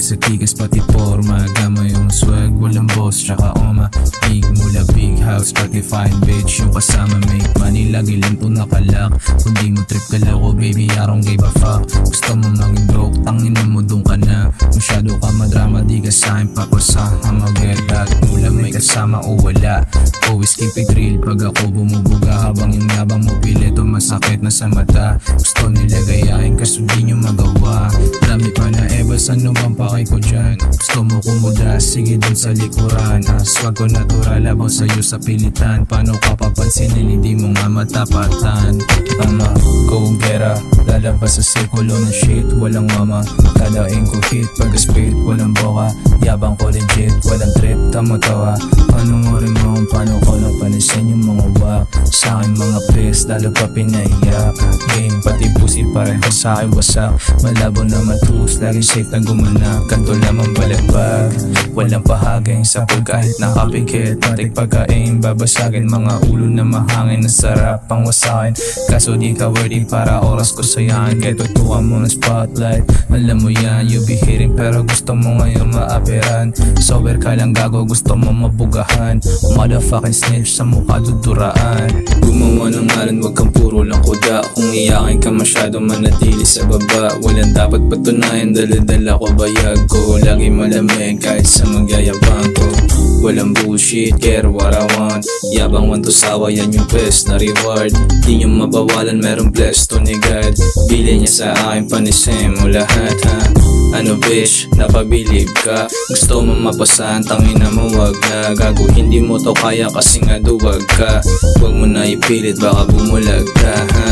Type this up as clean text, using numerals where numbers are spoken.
sa kikas pati forma, gamay yung swag, walang boss tsaka oma. Big mula big house, pati fine bitch yung kasama, make money, lagi lang to nakalak. Kung di mo trip ka lako baby, I don't give a fuck. Gusto mo maging broke, tangina mo dun ka na. Masyado ka madrama, di ka sa'kin papasahan, mag-get mula may kasama o wala. Always keep it real pag ako bumubuga, habang yung yabang mo pilit o masakit na sa mata. Gusto nila gayahin kaso di nyo magawa. Dami pa na ebas, ano bang pakay ko dyan? Gusto mo kumuda, sige dun sa likuran. Swag ko natural, abang sa'yo sa pilitan. Paano ka papansinin, hindi mo nga matapatan. Tama, go gera, lalabas sa sikulo ng shit. Walang mama, kalain ko hit. Pag-spit, walang boka, yabang ko legit. Walang trip, tama-tawa. Panungurin mo kung paano ko napanisin yung mga wak. Sa'kin mga pres, lalo pa pinaiyak. Game, pati pusi pareho sa'kin wasak. Malabo na matus, lagi safe na gumanak. Kanto lamang balagbag, walang pahaging sapul kahit nakapikit. Matik pagkain, babasagin mga ulo na mahangin. Ang sarap pang wasakin, kaso di ka worthy para oras ko sayahin. Kaya tutukan mo ng spotlight, alam mo yan, you be hitting. Pero gusto mo ngayon maaperan. Sober ka lang gago, gusto mo mabugahan. Motherfucking snitch, sa mukha duduraan. Gumawa ng ngalan, wag kang puro lang kuda. Kung iyakin ka masyado, manatili sa baba. Walang dapat patunayan, dala-dala ko bayag ko. Lagi malamig kahit sa magyayabang ko. Walang bullshit, care what I want. Yabang want to sawa, yan yung best na reward. Di nyo mabawalan, merong blessed to ni God. Bili niya sa akin, panisin mo lahat ha. Ano bitch, napabilib ka? Gusto mo mapasahan, tangina mo wag na. Gago hindi mo to kaya kasi nga duwag ka. Wag mo na ipilit, baka bumulag ka ha.